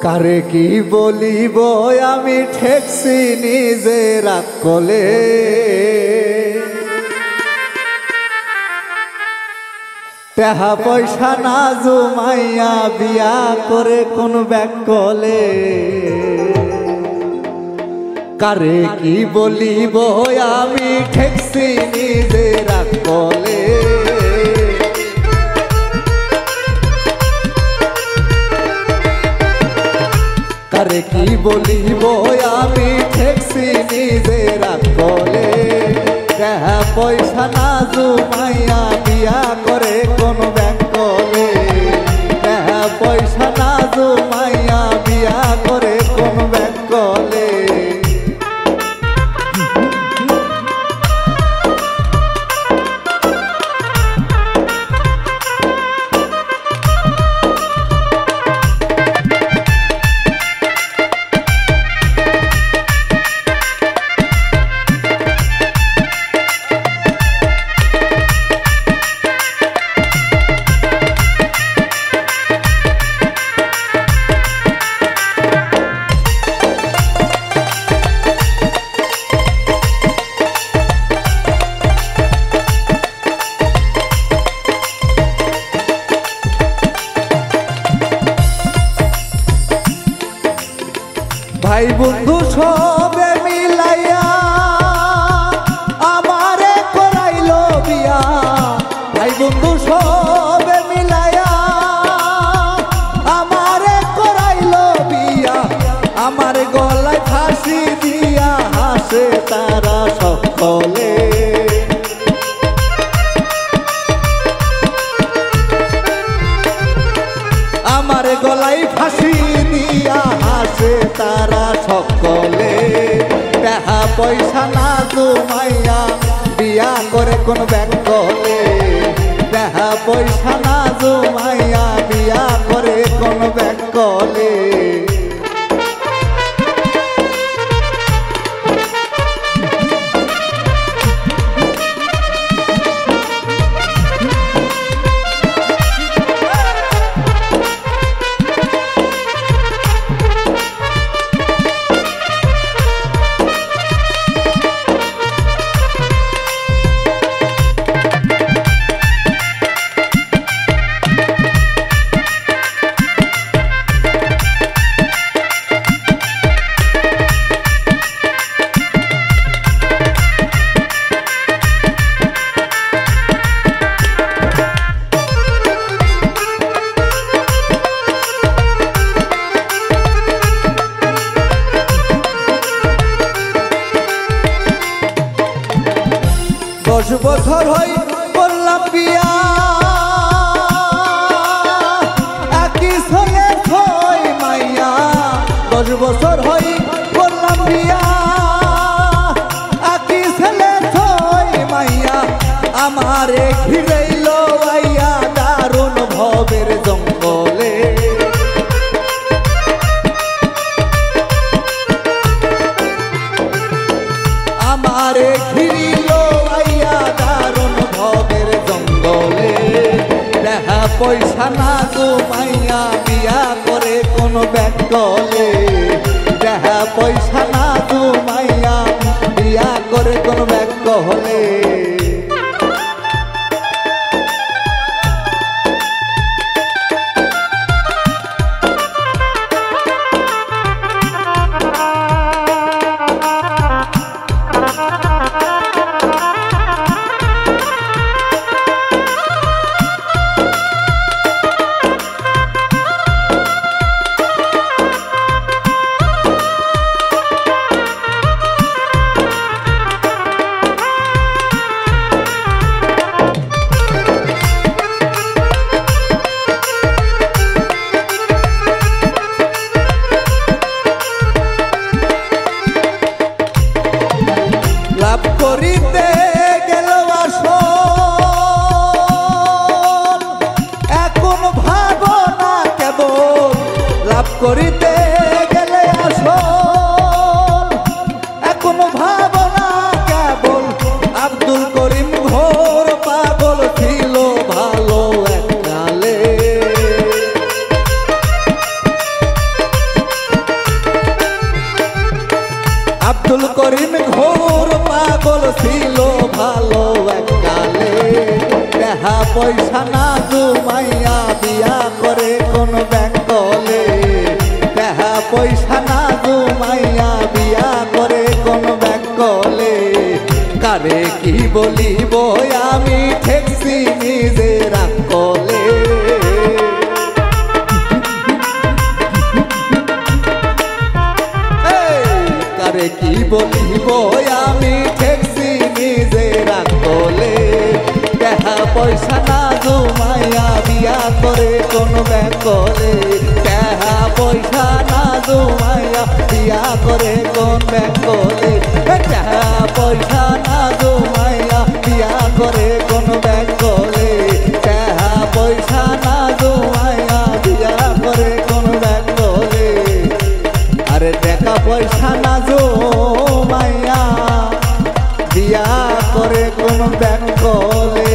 কারে কি বলিব আমি ঠেকছি নিজের আকলে, টাকা পয়সা না জমাইয়া বিয়া করে কোন ব্যাকলে। কারে কি বলিব আমি ঠেকছি নিজের আকলে, কারে কি বলিব আমি ঠেকছি নিজের আকলে। টাকা পয়সা না জমাইয়া বিয়া করে কোন ব্যাকলে, টাকা পয়সা না জমাইয়া বিয়া করে কোন ব্যাকলে। ভাই বন্ধু সবে মিলাইয়া আমারে করাইল বিয়া, ভাই বন্ধু সবে মিলাইয়া আমারে করাইল বিয়া। আমার গলায় ফাঁসি দিয়া হাসে তারা সকলে, আমার গলায় ফাঁসি দিয়া হাসে তারা সকলে। টাকা পয়সা না জমাইয়া বিয়া করে কোন ব্যাকলে, টাকা পয়সা না জমাইয়া বিয়া করে কোন ব্যাকলে। দশ বছর হই করলাম বিয়া, একই সঙ্গে ছয় মাইয়া। 10 বছর হই করলাম বিয়া, একই ছেলে ছয় মাইয়া। আমারে ঘিরাইল আইয়া দারুণ ভবের জঙ্গলে, আমারে ঘিরিল পয়সা না জমাইয়া বিয়া করে কোন ব্যাকলে, টাকা পয়সা না জমাইয়া বিয়া করে কোন ব্যাকলে। লাভ করিতে গেল আসল, এখন ভাবনা কেবল। লাভ করিতে গেলে আসল, এখন ভাবনা কেবল। আব্দুল করিম ঘোর পাগল ছিল ভালো এককালে, আব্দুল করিম ঘোর পাগল ছিল ভালো এককালে টাকা পয়সা না জমাইয়া বিয়া করে কোন ব্যাংকলে টাকা পয়সা না জমাইয়া বিয়া করে কোন ব্যাংকলে কারে কি বলিব আমি ঠেকছি নিজের আকলে কারে কি বলিব আমি ঠেকছি নিজের আকলে টাকা পয়সা না জমাইয়া বিয়া করে কোন ব্যাংকলে টাকা পয়সা না জমাইয়া বিয়া করে কোন ব্যাংকলে টাকা পয়সা না জমাইয়া বিয়া করে কোন ব্যাংকলে টাকা পয়সা না জমাইয়া বিয়া করে কোন ব্যাংকলে আরে টাকা পয়সা না জমাইয়া বিয়া করে কোন ব্যাংকলে